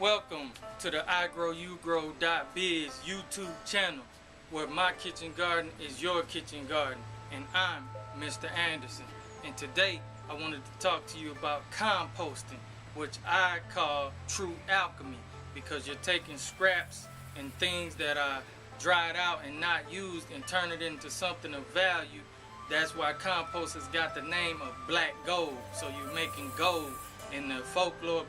Welcome to the IGROWUGROW.biz YouTube channel, where my kitchen garden is your kitchen garden, and I'm Mr. Anderson. And today I wanted to talk to you about composting, which I call true alchemy, because you're taking scraps and things that are dried out and not used and turn it into something of value. That's why compost has got the name of black gold. So you're making gold. And the folklore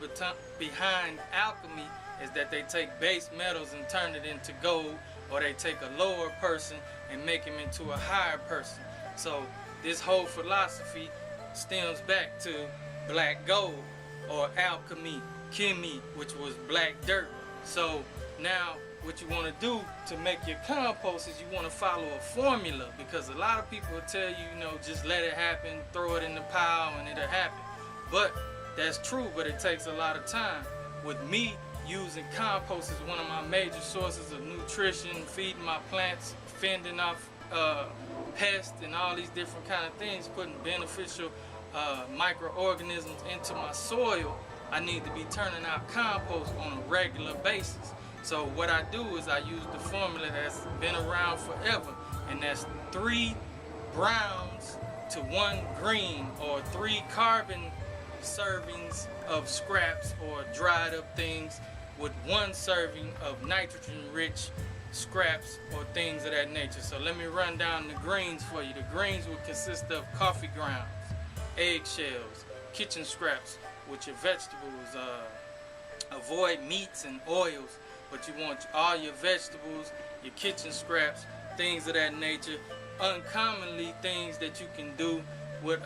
behind alchemy is that they take base metals and turn it into gold, or they take a lower person and make him into a higher person. So this whole philosophy stems back to black gold, or alchemy, chemy, which was black dirt. So now what you want to do to make your compost is you want to follow a formula, because a lot of people will tell you, just let it happen, throw it in the pile and it'll happen. But that's true, but it takes a lot of time. With me, using compost is one of my major sources of nutrition, feeding my plants, fending off pests and all these different kind of things, putting beneficial microorganisms into my soil. I need to be turning out compost on a regular basis. So what I do is I use the formula that's been around forever, and that's 3 browns to 1 green, or 3 carbon servings of scraps or dried up things with 1 serving of nitrogen rich scraps or things of that nature. So let me run down the greens for you. The greens will consist of coffee grounds, eggshells, kitchen scraps with your vegetables. Avoid meats and oils, but you want all your vegetables, your kitchen scraps, things of that nature. Uncommonly, things that you can do with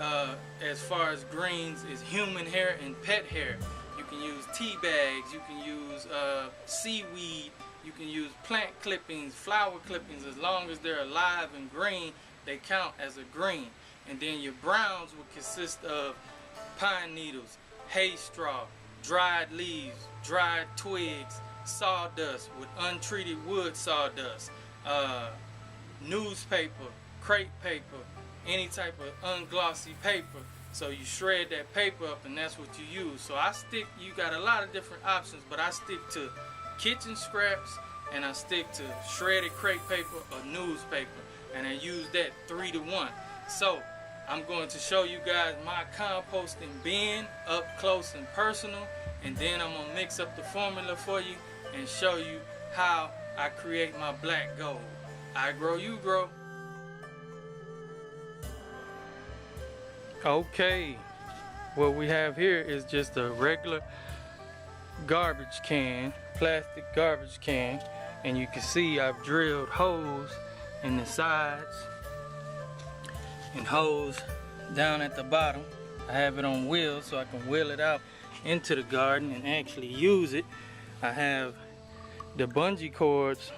as far as greens is human hair and pet hair. You can use tea bags, you can use seaweed, you can use plant clippings, flower clippings. As long as they're alive and green, they count as a green. And then your browns will consist of pine needles, hay straw, dried leaves, dried twigs, sawdust with untreated wood sawdust, newspaper, crepe paper, any type of unglossy paper. So you shred that paper up and that's what you use. So you got a lot of different options, but I stick to kitchen scraps, and I stick to shredded crepe paper or newspaper, and I use that 3 to 1. So I'm going to show you guys my composting bin up close and personal, and then I'm gonna mix up the formula for you and show you how I create my black gold. I grow, you grow. Okay, what we have here is just a regular garbage can, plastic garbage can, and you can see I've drilled holes in the sides and holes down at the bottom. I have it on wheels so I can wheel it out into the garden and actually use it. I have the bungee cords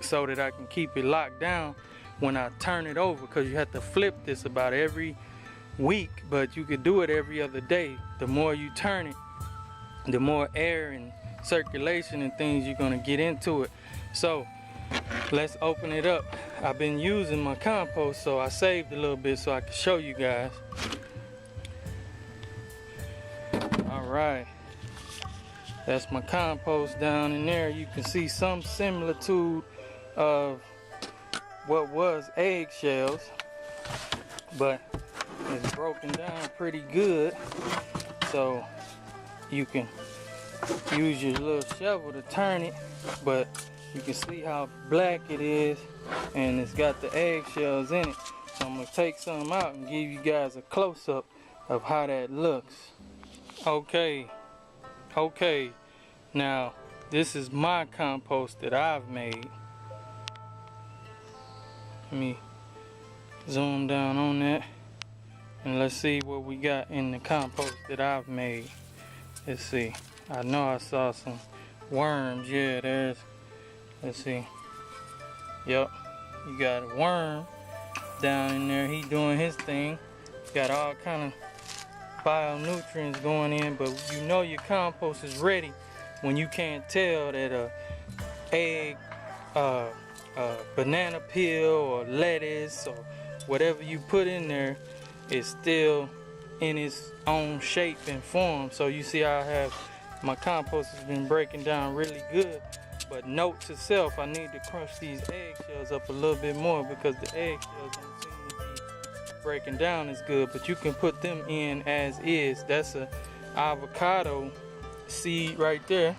so that I can keep it locked down when I turn it over, because you have to flip this about every week, but you could do it every other day. The more you turn it, the more air and circulation and things you're going to get into it. So let's open it up. I've been using my compost, so I saved a little bit so I can show you guys. Alright, that's my compost down in there. You can see some similitude of what was eggshells, but it's broken down pretty good, so you can use your little shovel to turn it. But you can see how black it is, and it's got the eggshells in it. So I'm gonna take some out and give you guys a close-up of how that looks. Okay, now this is my compost that I've made. Let me zoom down on that, and let's see what we got in the compost that I've made. Let's see. I know I saw some worms. Yeah, let's see. Yep, you got a worm down in there. He doing his thing. Got all kind of bio-nutrients going in, but you know your compost is ready when you can't tell that a egg, banana peel or lettuce or whatever you put in there is still in its own shape and form. So you see I have my compost has been breaking down really good. But note to self, I need to crunch these eggshells up a little bit more because the eggshells don't seem to be breaking down as good. But you can put them in as is. That's a avocado seed right there.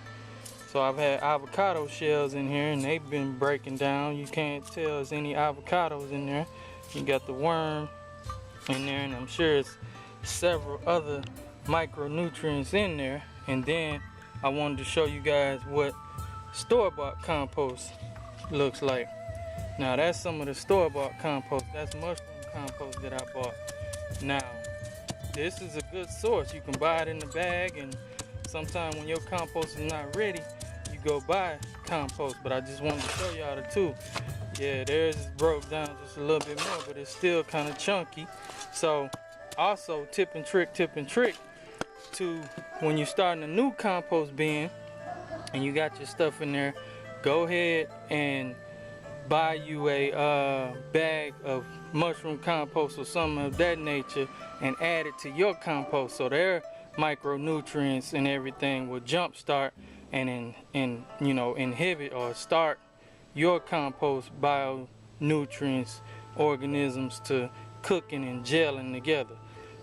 So I've had avocado shells in here and they've been breaking down. You can't tell there's any avocados in there. You got the worm in there, and I'm sure it's several other micronutrients in there. And then I wanted to show you guys what store-bought compost looks like. Now that's some of the store-bought compost. That's mushroom compost that I bought. Now this is a good source. You can buy it in the bag, and sometimes when your compost is not ready, you go buy compost. But I just wanted to show y'all the two. Yeah, theirs is broke down just a little bit more, but it's still kind of chunky. So also tip and trick to when you're starting a new compost bin and you got your stuff in there, go ahead and buy you a bag of mushroom compost or something of that nature and add it to your compost, so their micronutrients and everything will jumpstart and inhibit or start your compost bionutrients organisms to cooking and gelling together.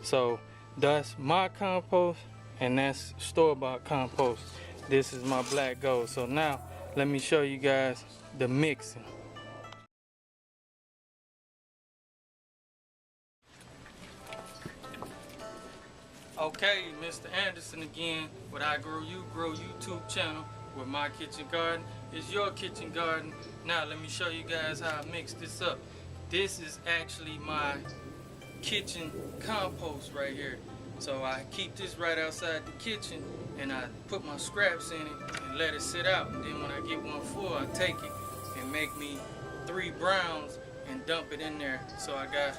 So that's my compost and that's store-bought compost. This is my black gold. So now let me show you guys the mixing. Okay, Mr. Anderson again with IGROWUGROW YouTube channel, where my kitchen garden is your kitchen garden. Now let me show you guys how I mix this up. This is actually my kitchen compost right here. So I keep this right outside the kitchen and I put my scraps in it and let it sit out. And then when I get one full, I take it and make me 3 browns and dump it in there. So I got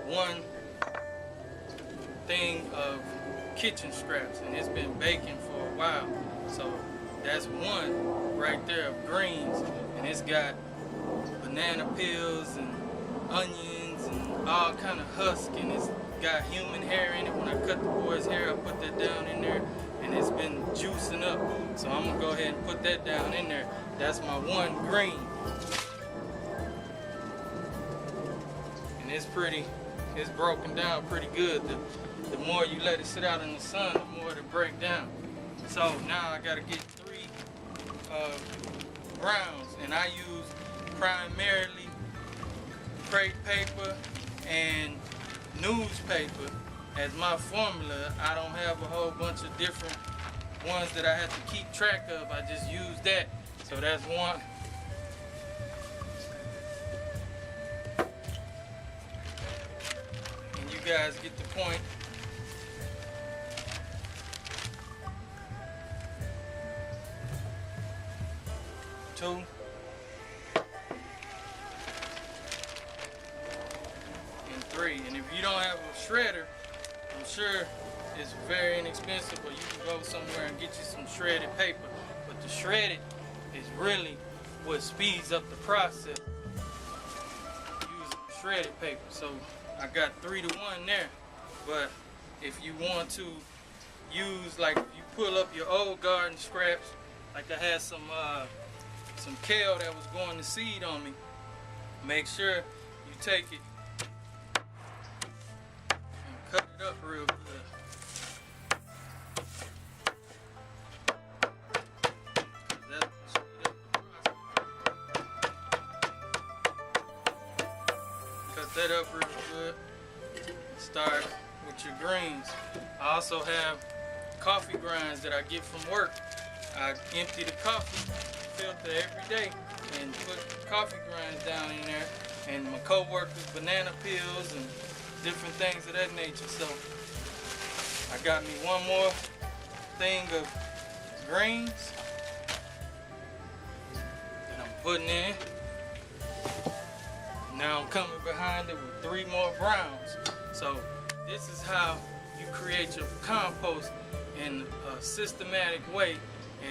one thing of kitchen scraps, and it's been baking for a while. So that's one right there of greens, and it's got banana peels and onions and all kind of husk, and it's got human hair in it. When I cut the boy's hair, I put that down in there, and it's been juicing up. So I'm gonna go ahead and put that down in there. That's my one green, and it's broken down pretty good. The more you let it sit out in the sun, the more it'll break down. So now I gotta get 3 browns, and I use primarily crepe paper and newspaper as my formula. I don't have a whole bunch of different ones that I have to keep track of. I just use that. So that's one. And you guys get the point. Two. And 3. And if you don't have a shredder, I'm sure it's very inexpensive, but you can go somewhere and get you some shredded paper. But the shredded is really what speeds up the process using shredded paper. So I got 3 to 1 there. But if you want to use, like, if you pull up your old garden scraps, like I had some kale that was going to seed on me, make sure you take it and cut it up real good. That's what speed up the process. Cut that up real good. Start with your greens. I also have coffee grinds that I get from work. I empty the coffee filter every day and put coffee grinds down in there, and my co-workers banana peels and different things of that nature. So I got me one more thing of greens that I'm putting in. Now I'm coming behind it with 3 more browns. So this is how you create your compost in a systematic way.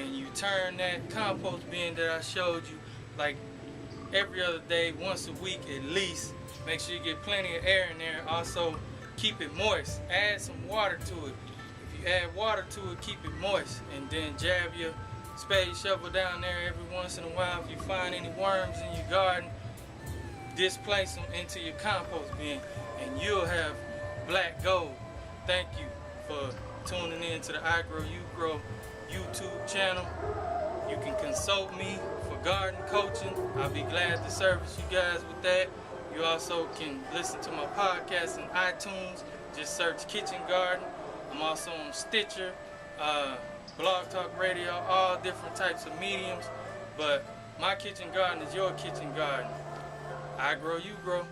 And you turn that compost bin that I showed you like every other day, once a week at least. Make sure you get plenty of air in there. Also keep it moist. Add some water to it. If you add water to it, keep it moist, and then jab your spade shovel down there every once in a while. If you find any worms in your garden, displace them into your compost bin, and you'll have black gold. Thank you for tuning in to the IGROWUGROW YouTube channel. You can consult me for garden coaching. I'll be glad to service you guys with that. You also can listen to my podcast on iTunes. Just search Kitchen Garden. I'm also on Stitcher, Blog Talk Radio, all different types of mediums. But my kitchen garden is your kitchen garden. I grow, you grow.